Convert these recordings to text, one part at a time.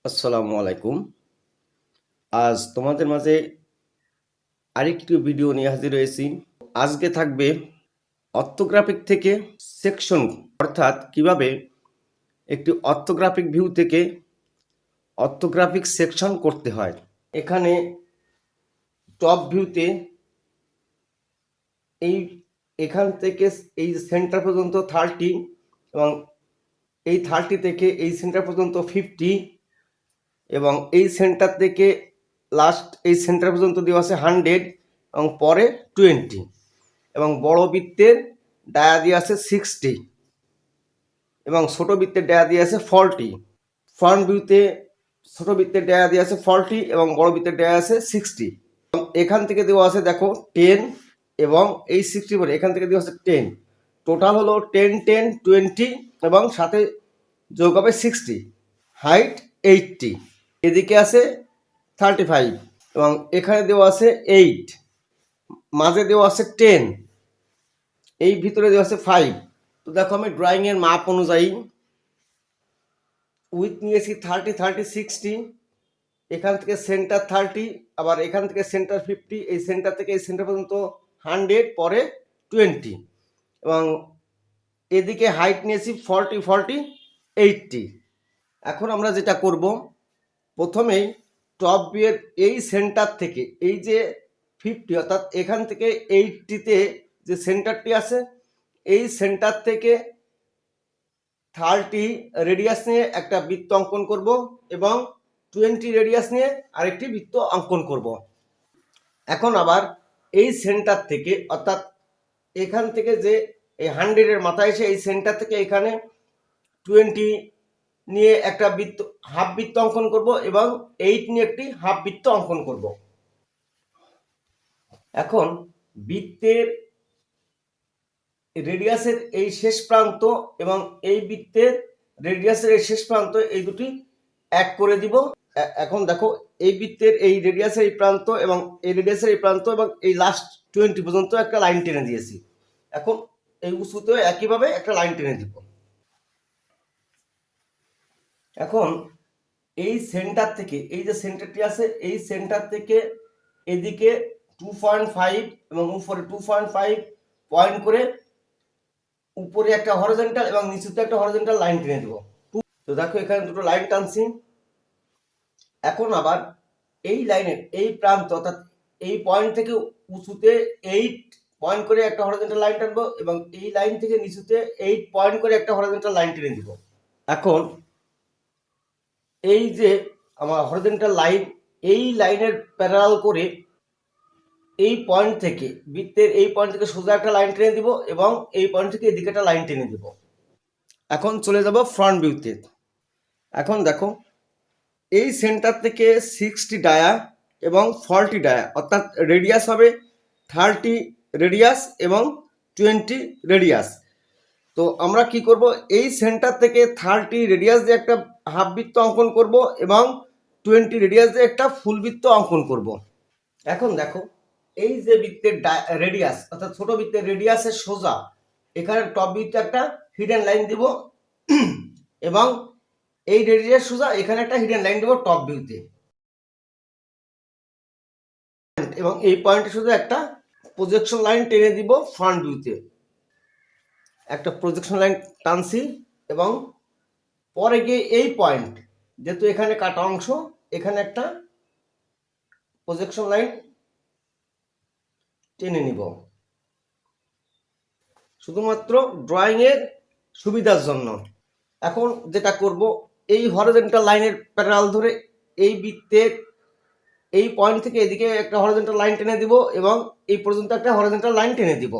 আসসালামু আলাইকুম। আজ তোমাদের মাঝে আরেকটি ভিডিও নিয়ে হাজির হয়েছি। আজকে থাকবে অর্থোগ্রাফিক থেকে সেকশন, অর্থাৎ কিভাবে একটি অর্থোগ্রাফিক ভিউ থেকে অর্থোগ্রাফিক সেকশন করতে হয়। এখানে টপ ভিউতে এই এখান থেকে এই সেন্টার পর্যন্ত 30 এবং এই 30 থেকে এই সেন্টার পর্যন্ত 50 এবং এই সেন্টার থেকে লাস্ট এই সেন্টার পর্যন্ত দেওয়া আছে 100 এবং পরে 20 এবং বড় বৃত্তের ডায়া দিয়ে আছে 60 এবং ছোট বৃত্তের ডায়া দিয়ে আছে 40। ফ্রন্ট ভিউতে ছোট বৃত্তের ডায়া দিয়ে আছে 40 এবং বড় বৃত্তের ডায়া আছে 60। এখান থেকে দেওয়া আছে দেখো 10 এবং এই 60 পরে এখান থেকে দেওয়া আছে 10। টোটাল হলো 10 10 20 এবং সাথে যোগ হবে 60। হাইট 80, এদিকে আছে 35 এবং এখানে দেওয়া আছে 8, মাঝে দেওয়া আছে 10, এই ভিতরে দেওয়া আছে 5। তো দেখো আমি ড্রয়িং এর মাপ অনুযায়ী উইথ নিয়েছি 30 30 60, এখান থেকে সেন্টার 30, আবার এখান থেকে সেন্টার 50, এই সেন্টার থেকে এই সেন্টার পর্যন্ত 100, পরে 20 এবং এদিকে হাইট নিয়েছি 40 40 80। এখন আমরা যেটা করব, প্রথমেই টপ ভিউয়ের এই সেন্টার থেকে এই যে 50 অর্থাৎ এখান থেকে 80তে যে সেন্টারটি আছে এই সেন্টার থেকে 30 রেডিয়াস নিয়ে একটা বৃত্ত অঙ্কন করব এবং 20 রেডিয়াস নিয়ে আরেকটি বৃত্ত অঙ্কন করব। এখন আবার এই সেন্টার থেকে অর্থাৎ এখান থেকে যে এই 100-এর মাথায় এসে এই সেন্টার থেকে এখানে 20 নিয়ে একটা বৃত্ত হাফ বৃত্ত অঙ্কন করব এবং 8 নিয়ে একটি হাফ বৃত্ত অঙ্কন করব। এখন বৃত্তের রেডিয়াসের এই শেষ প্রান্ত এবং এই বৃত্তের রেডিয়াসের এই শেষ প্রান্ত এই দুটি এক করে দিব। এখন দেখো এই বৃত্তের এই রেডিয়াসের এই প্রান্ত এবং এই রেডিয়াসের এই প্রান্ত এবং এই লাস্ট 20 পর্যন্ত একটা লাইন টেনে দিয়েছি। এখন এই উঁচুতেও একইভাবে একটা লাইন টেনে দিব। এখন এই সেন্টার থেকে এই যে সেন্টারটি আছে এই সেন্টার থেকে এদিকে 2.5 এবং উপরে 2.5 পয়েন্ট করে উপরে একটা হরিজন্টাল এবং নিচেতে একটা হরিজন্টাল লাইন টেনে দেব। তো দেখো এখানে দুটো লাইন টানছি। এখন আবার এই লাইনের এই প্রান্ত অর্থাৎ এই পয়েন্ট থেকে উঁচুতে 8 পয়েন্ট করে একটা হরিজন্টাল লাইন টানবো এবং এই লাইন থেকে নিচুতে 8 পয়েন্ট করে একটা হরিজন্টাল লাইন টেনে দিব। এখন এই যে আমার হরিজন্টাল লাইন, এই লাইনের প্যারালাল করে এই পয়েন্ট থেকে বৃত্তের এই পয়েন্ট থেকে সোজা একটা লাইন টেনে দিব এবং এই পয়েন্ট থেকে এদিকে একটা লাইন টেনে দিব। এখন চলে যাব ফ্রন্ট ভিউতে। এখন দেখো এই সেন্টার থেকে 60 ডায়া এবং 40 ডায়া অর্থাৎ রেডিয়াস হবে 30 রেডিয়াস এবং 20 রেডিয়াস। তো আমরা কি করব, এই সেন্টার থেকে 30 রেডিয়াস দিয়ে একটা হাফ বৃত্ত অঙ্কন করব এবং 20 রেডিয়াস দিয়ে একটা ফুল বৃত্ত অঙ্কন করব। এখন দেখো এই যে বৃত্তের রেডিয়াস অর্থাৎ ছোট বৃত্তের রেডিয়াসের সোজা এখানে টপ ভিউতে একটা হিডেন লাইন দিব এবং এই রেডিয়াস সোজা এখানে একটা হিডেন লাইন দেব টপ ভিউতে এবং এই পয়েন্টে শুধু একটা প্রজেকশন লাইন টেনে দিব ফ্রন্ট ভিউতে। একটা প্রজেকশন লাইন টানছি এবং পরে গিয়ে এই পয়েন্ট যেহেতু এখানে কাটা অংশ এখানে একটা প্রজেকশন লাইন টেনে নিব শুধুমাত্র ড্রয়িং এর সুবিধার জন্য। এখন যেটা করব, এই হরিজন্টাল লাইনের প্যারালাল ধরে এই বৃত্তের এই পয়েন্ট থেকে এদিকে একটা হরিজন্টাল লাইন টেনে দিব এবং এই পর্যন্ত একটা হরিজন্টাল লাইন টেনে দিব।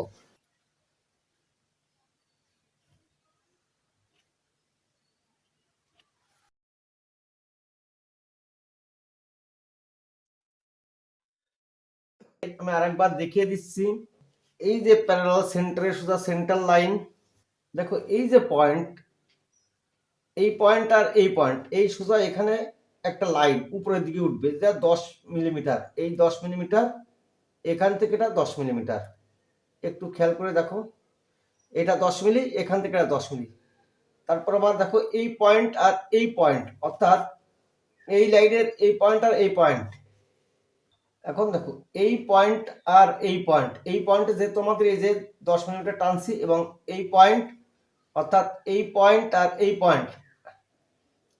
আমি আরেকবার দেখিয়ে দিচ্ছি। এই যে প্যারালাল সেন্টারের সোজা সেন্টার লাইন, দেখো এই যে পয়েন্ট, এই পয়েন্ট আর এই পয়েন্ট এই সোজা এখানে একটা লাইন উপরের দিকে উঠবে যা 10 মিলিমিটার, এই 10 মিলিমিটার এখান থেকে এটা 10 মিলিমিটার। একটু খেয়াল করে দেখো এটা 10 মিলি, এখান থেকে এটা 10 মিলি। তারপর আবার দেখো এই পয়েন্ট আর এই পয়েন্ট অর্থাৎ এই লাইনের এই পয়েন্ট আর এই পয়েন্ট। এখন দেখো এই পয়েন্ট আর এই পয়েন্ট, এই পয়েন্টে যে তোমাদের এই যে 10 মিলিমিটার টানছি এবং এই পয়েন্ট, অর্থাৎ এই পয়েন্ট আর এই পয়েন্ট,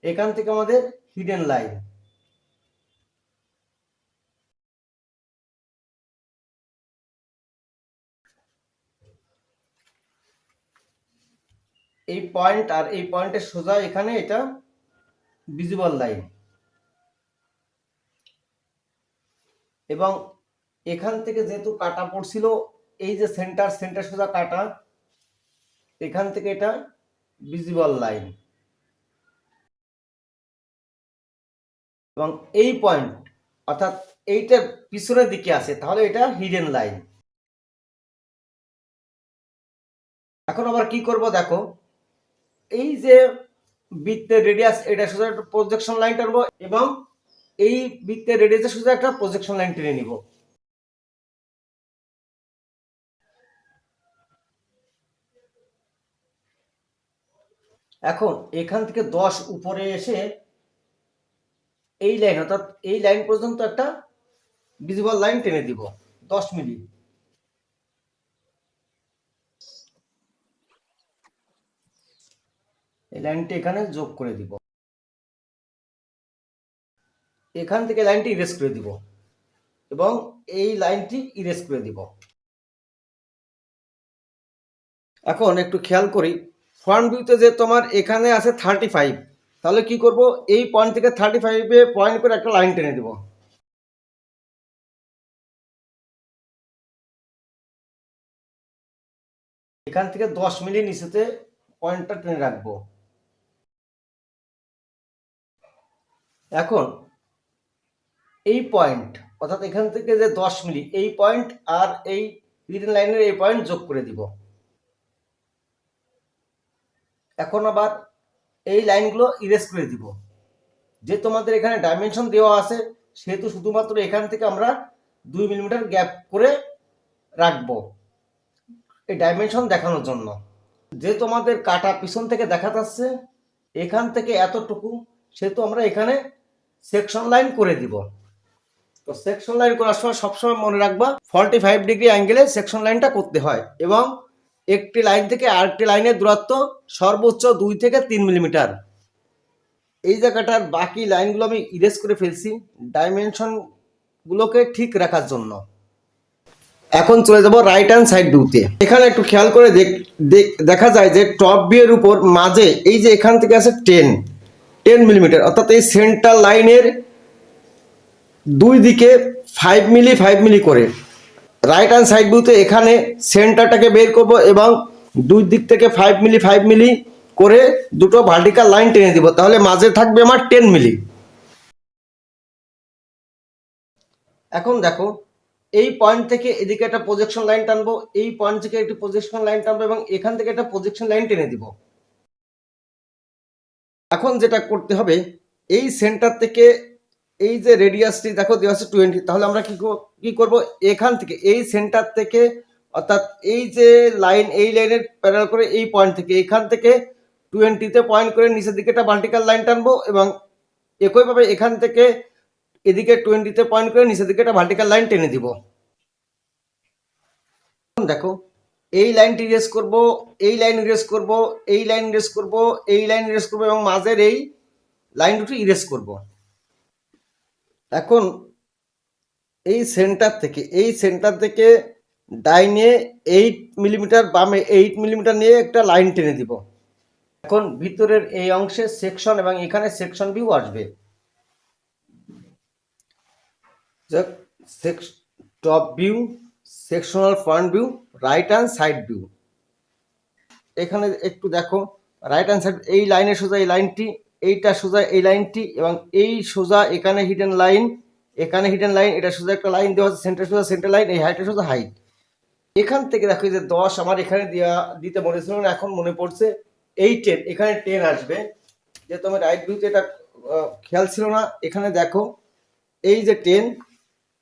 এখান থেকে আমাদের হিডেন লাইন। এই পয়েন্ট আর এই পয়েন্টের সোজা এখানে এটা ভিজিবল লাইন, এবং এখান থেকে যেহেতু কাটা পড়ছিল, এই যে সেন্টার সোজা কাটা, এখান থেকে এটা ভিজিবল লাইন, এবং এই পয়েন্ট অর্থাৎ এইটা পিছনের দিকে আছে, তাহলে এটা হিডেন লাইন। এখন আবার কি করব দেখো, এই যে বৃত্তের রেডিয়াস, এটা সোজা একটা প্রজেকশন লাইন টানবো এবং এই বৃত্তের রেডিয়াসের সোজা একটা প্রজেকশন লাইন টেনে নিব। এখন এখান থেকে 10 উপরে এসে এই লাইন, অর্থাৎ এই লাইন পর্যন্ত একটা ভিজিবল লাইন টেনে দিব 10 মিলি। এই লাইনটি এখানে যোগ করে দিব, এখান থেকে লাইনটি ইরেজ করে দিব এবং এই লাইনটি ইরেজ করে দিব। এখন একটু খেয়াল করি, ফ্রন্ট ভিউতে যে তোমার এখানে আছে 35, তাহলে কি করব, এই পয়েন্ট থেকে 35-এ পয়েন্ট করে একটা লাইন টেনে দিব। এখান থেকে 10 মিলি নিচেতে পয়েন্টটা টেনে রাখবো। এখন এই পয়েন্ট, অর্থাৎ এখান থেকে যে 10 মিলি, এই পয়েন্ট আর এই হিডেন লাইনের এই পয়েন্ট যোগ করে দিব। এখন আবার এই লাইনগুলো ইরেজ করে দিব। যে তোমাদের এখানে ডাইমেনশন দেওয়া আছে, সেহেতু শুধুমাত্র এখান থেকে আমরা 2 মিলিমিটার গ্যাপ করে রাখবো এই ডাইমেনশন দেখানোর জন্য। যে তোমাদের কাটা পিছন থেকে দেখা যাচ্ছে, এখান থেকে এতটুকু, সেহেতু আমরা এখানে সেকশন লাইন করে দিব। তো সেকশন লাইন করার সময় সবসময় মনে রাখবা 45 ডিগ্রি অ্যাঙ্গেলে সেকশন লাইনটা করতে হয়, এবং একটি লাইন থেকে আরেকটি লাইনের দূরত্ব সর্বোচ্চ 2 থেকে 3 মিলিমিটার। এই জায়গাটার বাকি লাইনগুলো আমি ইরেজ করে ফেলছি ডাইমেনশনগুলোকে ঠিক রাখার জন্য। এখন চলে যাব রাইট হ্যান্ড সাইড ভিউতে। এখানে একটু খেয়াল করে দেখা যায় যে টপ ভিউ এর উপর মাঝে এই যে এখান থেকে আছে 10 মিলিমিটার, অর্থাৎ এই সেন্টার লাইনের দুই দিকে 5 মিলি 5 মিলি করে রাইট হ্যান্ড সাইড ভিউতে এখানে সেন্টারটাকে বের করব এবং দুই দিক থেকে 5 মিলি 5 মিলি করে দুটো ভার্টিক্যাল লাইন টেনে দিব, তাহলে মাঝে থাকবে আমার 10 মিলি। এখন দেখো, এই পয়েন্ট থেকে এদিকে একটা প্রজেকশন লাইন টানবো, এই পয়েন্ট থেকে একটি প্রজেকশন লাইন টানবো এবং এখান থেকে একটা প্রজেকশন লাইন টেনে দিব। এখন যেটা করতে হবে, এই সেন্টার থেকে এই যে রেডিয়াসটি দেখো দেওয়া আছে 20, তাহলে আমরা কি করব, এখান থেকে এই সেন্টার থেকে, অর্থাৎ এই যে লাইন, এই লাইনের প্যারাল করে এই পয়েন্ট থেকে, এখান থেকে 20-তে পয়েন্ট করে নিচের দিকে একটা ভার্টিক্যাল লাইন টানবো এবং একইভাবে এখান থেকে এদিকে 20-তে পয়েন্ট করে নিচের দিকে একটা ভার্টিক্যাল লাইন টেনে দিব। দেখো, এই লাইনটি ইরেজ করব, এই লাইন ইরেজ করব, এই লাইন ইরেজ করব, এই লাইন ইরেজ করব এবং মাঝের এই লাইন দুটি ইরেজ করব। এখন এই সেন্টার থেকে ডাইনে 8 মিলিমিটার, বামে 8 মিলিমিটার নিয়ে একটা লাইন টেনে দিব। এখন ভিতরের এই অংশে সেকশন এবং এখানে সেকশন ভিউ আসবে। Top view, sectional front view, right hand side view. এখানে একটু দেখো, রাইট হ্যান্ড সাইড এই লাইনের সোজা এই লাইনটি, এইটা সোজা এই লাইনটি, এবং এই সোজা এখানে হিডেন লাইন, এখানে হিডেন লাইন, এটা সোজা একটা লাইন দেওয়া আছে, সেন্টার সোজা সেন্টার লাইন, এই হাইটের সোজা হাইট। এখান থেকে দেখো যে 10 আমার এখানে দিতে মনে ছিল না, এখন মনে পড়ছে এই 10, এখানে 10 আসবে। যে তোমার রাইট ভিউতে এটা খেয়াল ছিল না, এখানে দেখো এই যে 10,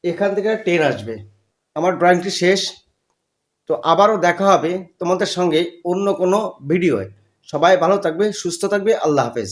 এখান থেকে 10 আসবে। আমার ড্রয়িংটি শেষ। তো আবারও দেখা হবে তোমাদের সঙ্গে অন্য কোনো ভিডিওয়। সবাই ভালো থাকবে, সুস্থ থাকবে। আল্লাহ হাফেজ।